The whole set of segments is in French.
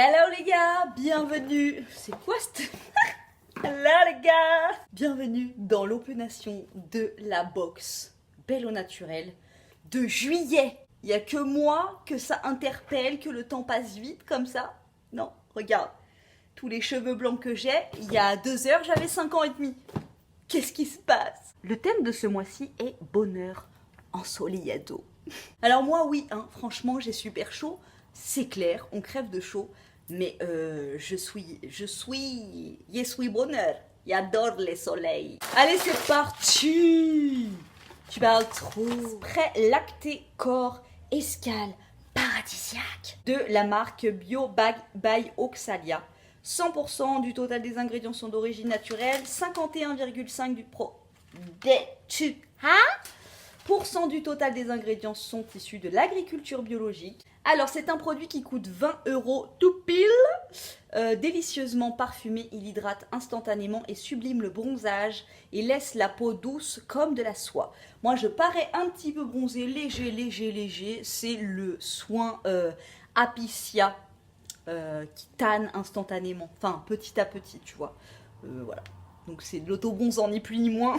Hello les gars, bienvenue. C'est quoi cette... Hello les gars, bienvenue dans l'openation de la box Belle au naturel de juillet. Il n'y a que moi que ça interpelle, que le temps passe vite comme ça. Non, regarde, tous les cheveux blancs que j'ai, il y a 2 heures, j'avais 5 ans et demi. Qu'est-ce qui se passe? Le thème de ce mois-ci est bonheur ensoleillado. Alors moi, oui, franchement, j'ai super chaud. C'est clair, on crève de chaud. Mais je suis, bonheur. J'adore les soleils. Allez, c'est parti. Tu parles trop. Prêt lacté corps escale paradisiaque de la marque Bio by Oxalia. 100% du total des ingrédients sont d'origine naturelle. 51,5 % du total des ingrédients sont issus de l'agriculture biologique. Alors, c'est un produit qui coûte 20 € tout pile. Délicieusement parfumé, il hydrate instantanément et sublime le bronzage et laisse la peau douce comme de la soie. Moi, je parais un petit peu bronzée, léger. C'est le soin Apicia qui tanne instantanément. Enfin, petit à petit, tu vois. Voilà. Donc, c'est de l'auto-bronzant, ni plus ni moins.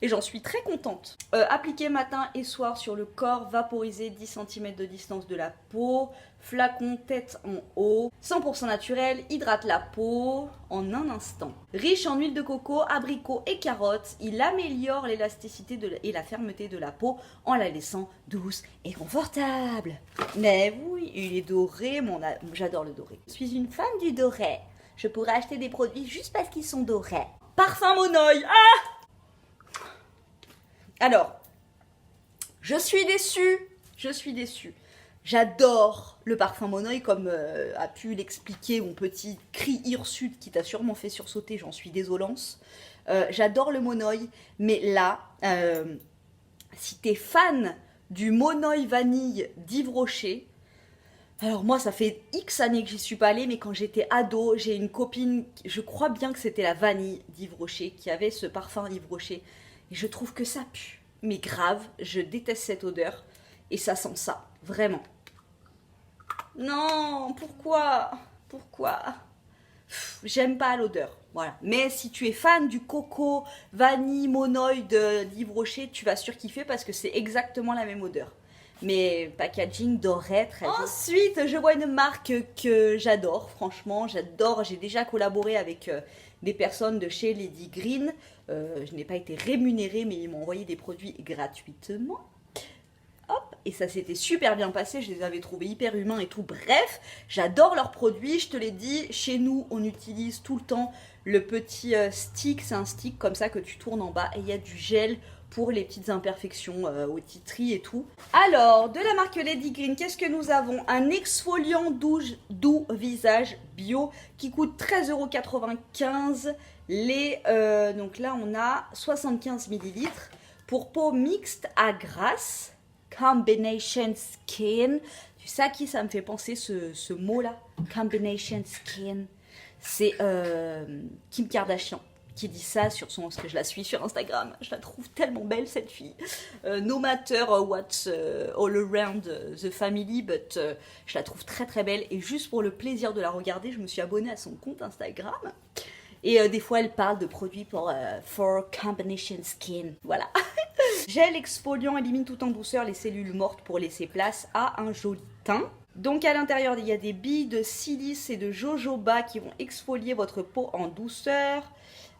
Et j'en suis très contente. Appliqué matin et soir sur le corps, vaporisé 10 cm de distance de la peau, flacon tête en haut, 100% naturel, hydrate la peau en un instant. Riche en huile de coco, abricot et carottes, il améliore l'élasticité et la fermeté de la peau en la laissant douce et confortable. Mais oui, il est doré, j'adore le doré. Je suis une fan du doré. Je pourrais acheter des produits juste parce qu'ils sont dorés. Parfum Monoï. Alors, je suis déçue. J'adore le parfum Monoï, comme a pu l'expliquer mon petit cri hirsute qui t'a sûrement fait sursauter, j'en suis désolance. J'adore le Monoï, mais là, si t'es fan du Monoï vanille d'Yves Rocher, alors moi ça fait X années que j'y suis pas allée, mais quand j'étais ado, j'ai une copine, je crois bien que c'était la vanille d'Yves Rocher, qui avait ce parfum Yves Rocher. Et je trouve que ça pue. Mais grave, je déteste cette odeur. Et ça sent ça, vraiment. Non, pourquoi J'aime pas l'odeur, voilà. Mais si tu es fan du coco, vanille, monoï d'Yves Rocher, tu vas surkiffer parce que c'est exactement la même odeur. Mais packaging doré, très joli. Ensuite, je vois une marque que j'adore, franchement, j'adore. J'ai déjà collaboré avec des personnes de chez Lady Green. Je n'ai pas été rémunérée, mais ils m'ont envoyé des produits gratuitement. Hop, et ça s'était super bien passé, je les avais trouvés hyper humains et tout. Bref, j'adore leurs produits, je te l'ai dit. Chez nous, on utilise tout le temps le petit stick. C'est un stick comme ça que tu tournes en bas et il y a du gel pour les petites imperfections au titri et tout. Alors, de la marque Lady Green, qu'est-ce que nous avons? Un exfoliant doux visage bio qui coûte 13,95 €. Donc là, on a 75 ml pour peau mixte à grasse. Combination Skin. Tu sais à qui ça me fait penser ce mot-là? Combination Skin. C'est Kim Kardashian qui dit ça parce que je la suis sur Instagram. Je la trouve tellement belle cette fille. No matter what's all around the family, but je la trouve très très belle. Et juste pour le plaisir de la regarder, je me suis abonnée à son compte Instagram. Et des fois, elle parle de produits for combination skin. Voilà. Gel exfoliant élimine tout en douceur les cellules mortes pour laisser place à un joli teint. Donc à l'intérieur, il y a des billes de silice et de jojoba qui vont exfolier votre peau en douceur.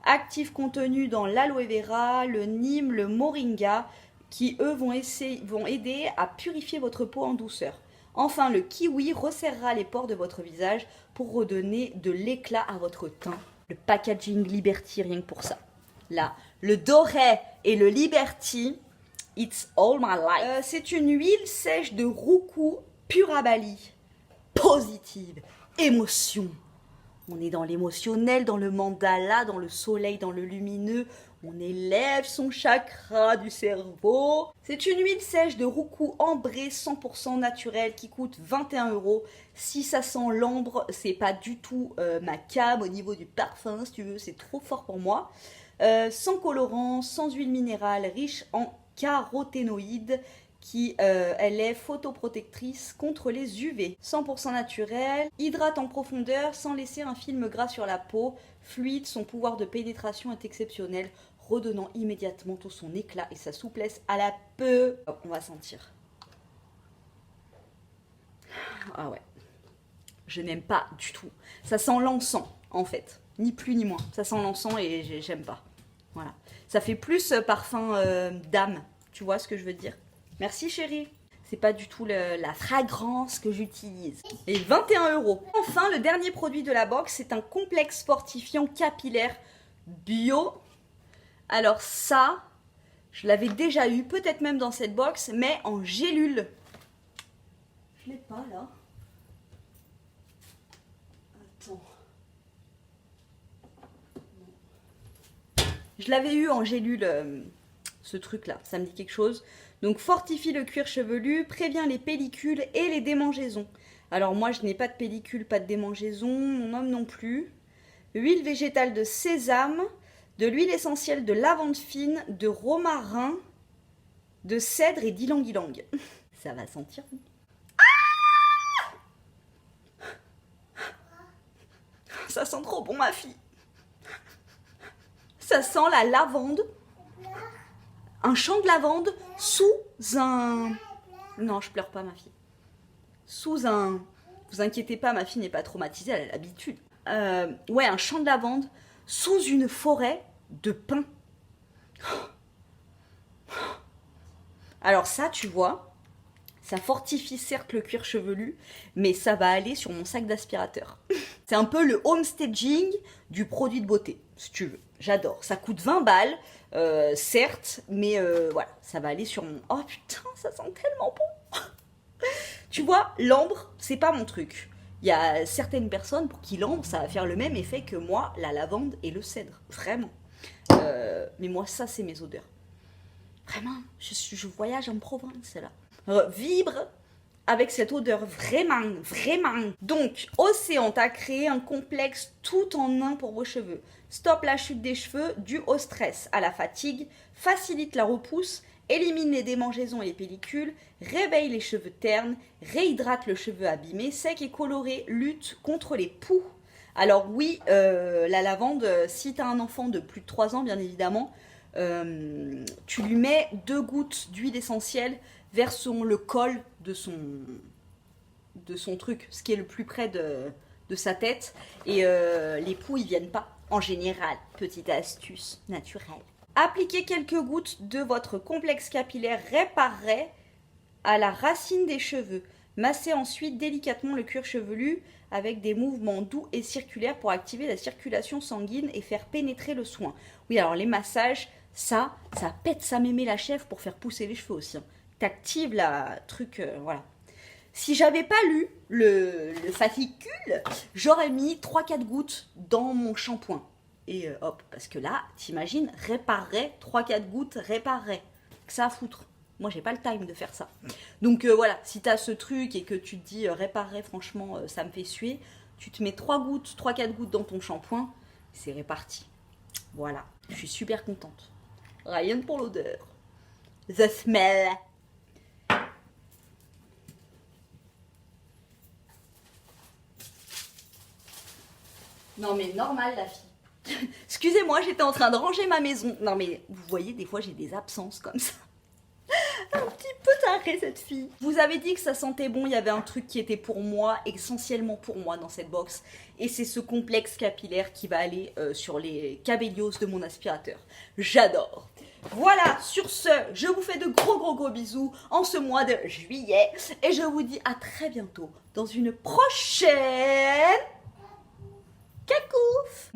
Actifs contenus dans l'aloe vera, le neem, le moringa, qui eux vont aider à purifier votre peau en douceur. Enfin, le kiwi resserrera les pores de votre visage pour redonner de l'éclat à votre teint. Le packaging Liberty, rien que pour ça. Là, le doré et le Liberty, it's all my life. C'est une huile sèche de roucou Purabali. Positive, émotion. On est dans l'émotionnel, dans le mandala, dans le soleil, dans le lumineux. On élève son chakra du cerveau. C'est une huile sèche de roucou ambrée 100% naturelle qui coûte 21 €. Si ça sent l'ambre, c'est pas du tout ma came au niveau du parfum, si tu veux, c'est trop fort pour moi. Sans colorant, sans huile minérale, riche en caroténoïdes elle est photoprotectrice contre les UV. 100% naturel, hydrate en profondeur sans laisser un film gras sur la peau. Fluide, son pouvoir de pénétration est exceptionnel, redonnant immédiatement tout son éclat et sa souplesse à la peau. Hop, on va sentir. Ah ouais, je n'aime pas du tout. Ça sent l'encens en fait, ni plus ni moins. Ça sent l'encens et j'aime pas. Voilà, ça fait plus parfum d'âme, tu vois ce que je veux dire. Merci chérie. C'est pas du tout la fragrance que j'utilise. Et 21 €. Enfin, le dernier produit de la box, c'est un complexe fortifiant capillaire bio. Alors ça, je l'avais déjà eu, peut-être même dans cette box, mais en gélule. Je l'ai pas là. Attends. Je l'avais eu en gélule, ce truc-là, ça me dit quelque chose. Donc fortifie le cuir chevelu, prévient les pellicules et les démangeaisons. Alors moi je n'ai pas de pellicule, pas de démangeaison, mon homme non plus. Huile végétale de sésame, de l'huile essentielle de lavande fine, de romarin, de cèdre et d'ylang-ylang. Ça va sentir. Ah, ça sent trop bon ma fille. Ça sent la lavande. Un champ de lavande sous un... Non, je pleure pas ma fille. Sous un... Vous inquiétez pas, ma fille n'est pas traumatisée, elle a l'habitude. Ouais, un champ de lavande sous une forêt de pins. Alors ça, tu vois, ça fortifie certes le cuir chevelu, mais ça va aller sur mon sac d'aspirateur. C'est un peu le homestaging du produit de beauté, si tu veux. J'adore. Ça coûte 20 balles. Certes, mais voilà, ça va aller sur mon... Oh putain, ça sent tellement bon. Tu vois, l'ambre, c'est pas mon truc. Il y a certaines personnes pour qui l'ambre, ça va faire le même effet que moi, la lavande et le cèdre. Vraiment. Mais moi, ça, c'est mes odeurs. Vraiment, je voyage en Provence, là. Vibre avec cette odeur, vraiment, vraiment. Donc, Océan t'a créé un complexe tout en un pour vos cheveux. Stoppe la chute des cheveux due au stress, à la fatigue, facilite la repousse, élimine les démangeaisons et les pellicules, réveille les cheveux ternes, réhydrate le cheveu abîmé, sec et coloré, lutte contre les poux. Alors oui, la lavande, si tu as un enfant de plus de 3 ans, bien évidemment, tu lui mets 2 gouttes d'huile essentielle vers le col de son truc, ce qui est le plus près de sa tête. Et les poux, ils viennent pas. En général, petite astuce naturelle. Appliquez quelques gouttes de votre complexe capillaire réparé à la racine des cheveux. Massez ensuite délicatement le cuir chevelu avec des mouvements doux et circulaires pour activer la circulation sanguine et faire pénétrer le soin. Oui, alors les massages, ça pète sa mémé la chèvre pour faire pousser les cheveux aussi. Hein. T'actives la truc, voilà. Si j'avais pas lu le fascicule, j'aurais mis 3-4 gouttes dans mon shampoing. Et hop, parce que là, t'imagines, réparerait, 3-4 gouttes, réparerait. Que ça à foutre. Moi, j'ai pas le time de faire ça. Donc voilà, si t'as ce truc et que tu te dis réparerait, franchement, ça me fait suer, tu te mets 3-4 gouttes dans ton shampoing, c'est réparti. Voilà, je suis super contente. Rien que pour l'odeur. The smell. Non mais normal la fille. Excusez-moi, j'étais en train de ranger ma maison. Non mais vous voyez, des fois j'ai des absences comme ça. Un petit peu tarée cette fille. Vous avez dit que ça sentait bon, il y avait un truc qui était pour moi, essentiellement pour moi dans cette box. Et c'est ce complexe capillaire qui va aller sur les cabellos de mon aspirateur. J'adore. Voilà, sur ce, je vous fais de gros bisous en ce mois de juillet. Et je vous dis à très bientôt dans une prochaine... Cacouf.